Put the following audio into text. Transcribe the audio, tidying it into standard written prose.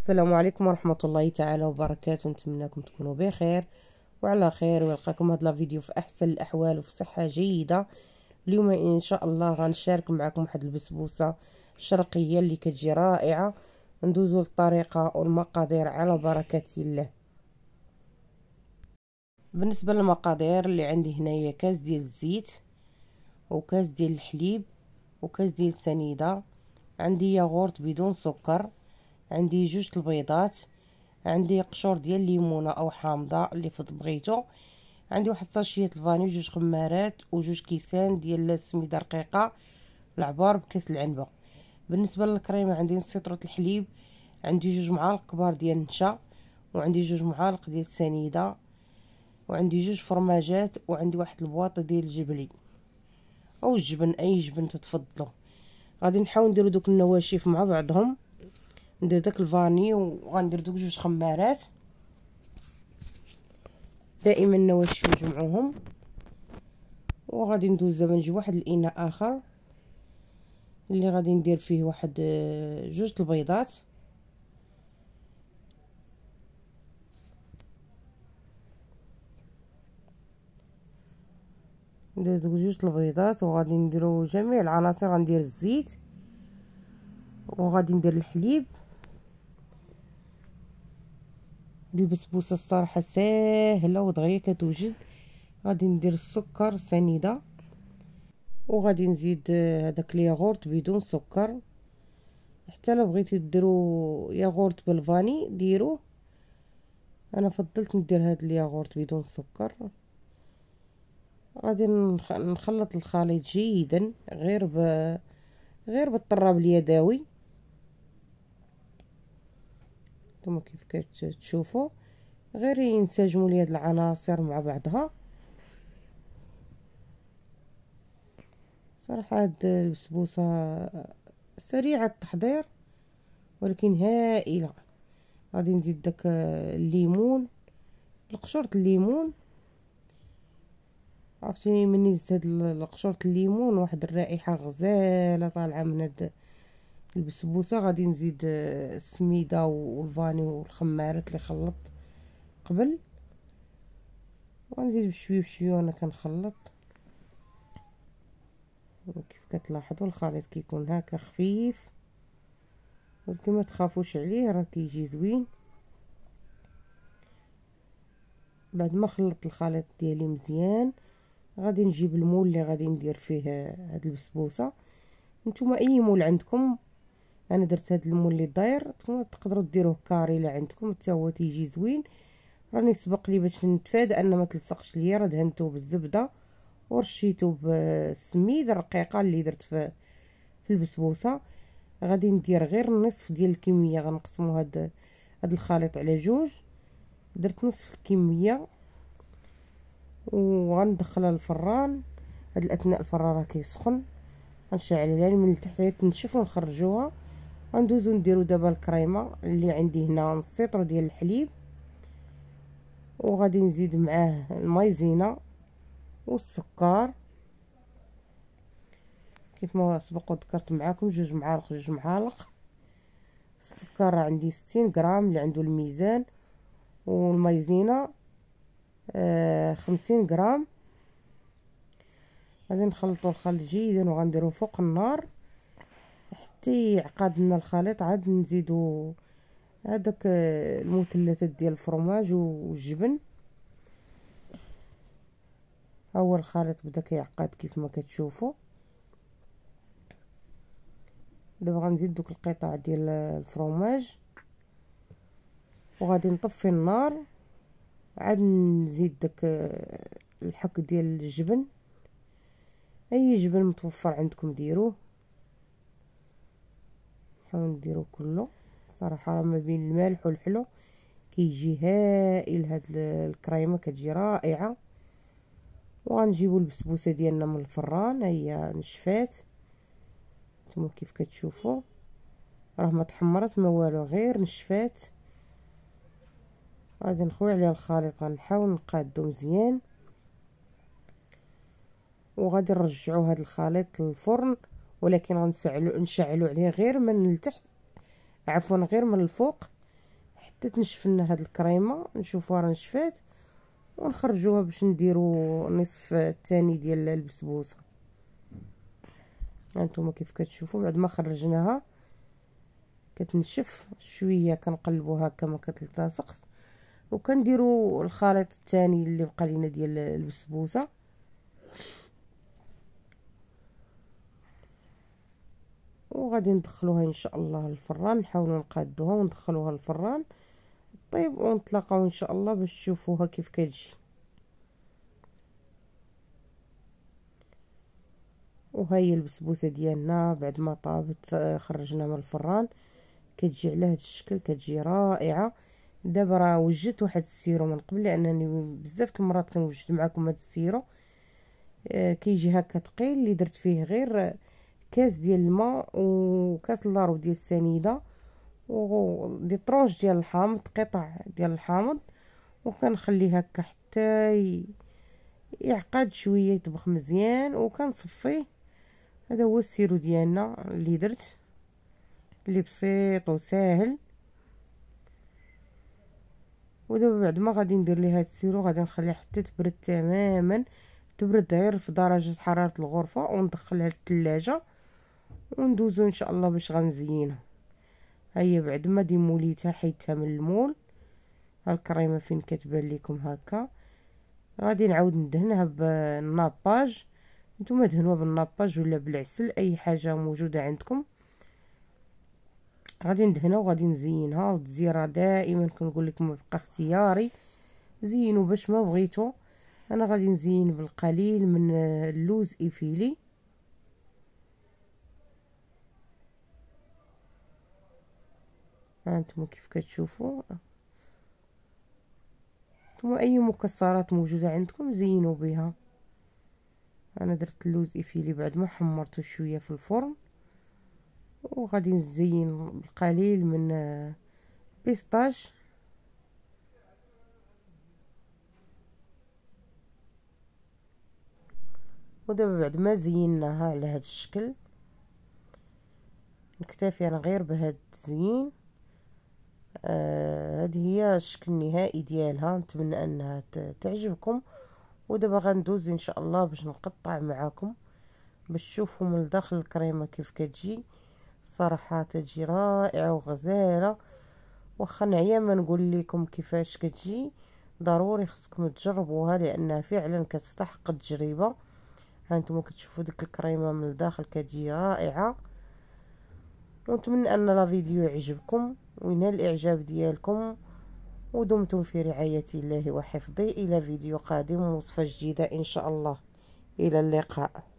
السلام عليكم ورحمة الله تعالى وبركاته. نتمنىكم تكونوا بخير وعلى خير، ويلقاكم هذا الفيديو في احسن الاحوال وفي صحة جيدة. اليوم ان شاء الله غنشارك معكم واحد البسبوسة شرقية اللي كتجي رائعة. ندوزو للطريقة والمقادير على بركة الله. بالنسبة للمقادير اللي عندي هنايا كاس ديال الزيت، وكاس ديال الحليب، وكاس ديال السنيدة، عندي ياغورت بدون سكر، عندي جوج البيضات، عندي قشور ديال الليمونه او حامضه اللي بغيتو، عندي واحد ساشيه الفاني، جوج خمارات، وجوج كيسان ديال السميده رقيقه، العبار بكاس العنبه. بالنسبه للكريمه عندي نص لتر الحليب، عندي جوج معالق كبار ديال النشا، وعندي جوج معالق ديال السنيده، وعندي جوج فرماجات، وعندي واحد البواطه ديال الجبلي او الجبن، اي جبن تتفضلوا. غادي نحاول نديرو دوك النواشف مع بعضهم، ندير داك الفاني وغندير دوك جوج خمارات. دائما النواشف نجمعوهم، وغادي ندوز دابا نجيب واحد الاناء اخر اللي غادي ندير فيه واحد جوج البيضات، ندير دوك جوج البيضات، وغادي نديرو جميع العناصر. غندير الزيت، وغادي ندير الحليب. البسبوسه الصراحه ساهله ودغيا كتوجد. غادي ندير السكر سنيده، وغادي نزيد هذاك الياغورت بدون سكر. حتى لو بغيتو ديروا ياغورت بالفاني ديروه، انا فضلت ندير هذا الياغورت بدون سكر. غادي نخلط الخليط جيدا غير بالطراب اليدوي كما كيف كتشوفوا، غير ينسجموا لي هاد العناصر مع بعضها. صراحه هاد البسبوسه سريعه التحضير ولكن هائله. غادي نزيد داك الليمون، قشورة الليمون. عرفتيني مني زدت هاد قشورة الليمون واحد الرائحه غزاله طالعه من هاد البسبوسه. غادي نزيد السميده والفاني والخمارات اللي خلطت قبل، وغنزيد بشويه بشويه وانا كنخلط. كيف كتلاحظوا الخليط كيكون هكا خفيف، ولكن ما تخافوش عليه راه كيجي زوين. بعد ما خلطت الخليط ديالي مزيان، غادي نجيب المول اللي غادي ندير فيه هاد البسبوسه. نتوما اي مول عندكم، انا درت هاد المول اللي داير، نتوما تقدروا ديروه كاري اللي عندكم حتى هو تيجي زوين. راني سبق لي باش نتفادى ان ما تلصقش ليا، راه دهنته بالزبده ورشيته بالسميد الرقيقه اللي درت في البسبوسه. غادي ندير غير نصف ديال الكميه، غنقسموا هاد الخليط على جوج. درت نصف الكميه وغندخلها للفران. هاد الاثناء الفران راه كيسخن، غنشعل عليها من التحت حتى تنشف ونخرجوها. غندوزو نديرو دابا الكريمه اللي عندي هنا نص لتر ديال الحليب، وغادي نزيد معاه المايزينا والسكر كيف ما سبق وذكرت معاكم، جوج معالق. السكر عندي 60 غرام اللي عنده الميزان، والمايزينا 50 غرام. غادي نخلطوا الخليط جيدا وغنديروه فوق النار حتى يعقد لنا الخليط. عاد نزيدوا هذاك المثلثات ديال الفرماج والجبن. اول الخليط بدا كيعقد كيف ما كتشوفوا. دابا غنزيد دوك القطع ديال الفرماج وغادي نطفي النار. عاد نزيد داك الحك ديال الجبن، اي جبن متوفر عندكم ديروه. نحاول نديرو كله. الصراحه راه ما بين المالح والحلو كيجي هائل. هاد الكريمه كتجي رائعه. وغنجيبو البسبوسه ديالنا من الفران، هي نشفات نتوما كيف كتشوفوا، راه ما تحمرت ما والو، غير نشفات. غادي نخوي عليها الخليط، غنحاول نقادو مزيان، وغادي نرجعوا هذا الخليط للفرن، ولكن نشعلوا عليه غير من التحت، عفوا غير من الفوق حتى تنشف لنا هاد الكريمه، نشوفوها راه نشفات ونخرجوها باش نديرو نصف الثاني ديال البسبوسه. هانتوما كيف كتشوفوا بعد ما خرجناها كتنشف شويه، كنقلبوها هكا ما كتلتصقش، وكنديروا الخليط الثاني اللي بقى لينا ديال البسبوسه. وغادي ندخلوها ان شاء الله للفران، نحاولوا نقادوها وندخلوها للفران طيب، ونتلاقاو ان شاء الله باش تشوفوها كيف كتجي. وهي البسبوسه ديالنا بعد ما طابت خرجنا من الفران، كتجي على هذا الشكل، كتجي رائعه. دابا راه وجدت واحد السيرو من قبل، لانني بزاف المرات كنوجد معكم هذا السيرو. كيجي هكا ثقيل، اللي درت فيه غير كاس ديال الماء وكاس اللارو ديال السنيده ودي طرونج ديال الحامض، قطع ديال الحامض، وكنخليه هكا حتى يعقد شويه، يطبخ مزيان وكنصفيه. هذا هو السيرو ديالنا اللي درت، اللي بسيط وسهل. ودابا بعد ما غادي ندير ليه هاد السيرو غادي نخليه حتى تبرد تماما، تبرد غير في درجه حراره الغرفه، وندخلها للثلاجه وندوزو ان شاء الله باش غنزينها. هيا بعد ما ديموليتها حيدتها من المول، هالكريمه فين كتبان لكم هكا، غادي نعاود ندهنها بالناباج. نتوما دهنوها بالناباج ولا بالعسل، اي حاجه موجوده عندكم. غادي ندهنها وغادي نزينها، والتزييره دائما كنقول لكم يبقى اختياري، زينوا باش ما بغيتو. انا غادي نزين بالقليل من اللوز ايفيلي، هانتوما كيف كتشوفوا. نتوما اي مكسرات موجوده عندكم زينوا بها. انا درت اللوز ايفيلي بعد ما حمرته شويه في الفرن، وغادي نزين بالقليل من بيستاش. ودابا بعد ما زيناها على هذا الشكل، نكتفي انا غير بهذا التزيين. هذه هي الشكل النهائي ديالها، نتمنى انها تعجبكم. ودابا غندوز ان شاء الله باش نقطع معاكم باش تشوفوا من الداخل الكريمه كيف كتجي. الصراحه تجي رائعه وغزاله، واخا نعيا ما نقول لكم كيفاش كتجي، ضروري خصكم تجربوها لانها فعلا كتستحق التجربه. هانتوما كتشوفوا ديك الكريمه من الداخل كتجي رائعه. ونتمنى ان لا فيديو يعجبكم وينال الاعجاب ديالكم، ودمتم في رعايه الله وحفظه. الى فيديو قادم ووصفه جديده ان شاء الله، الى اللقاء.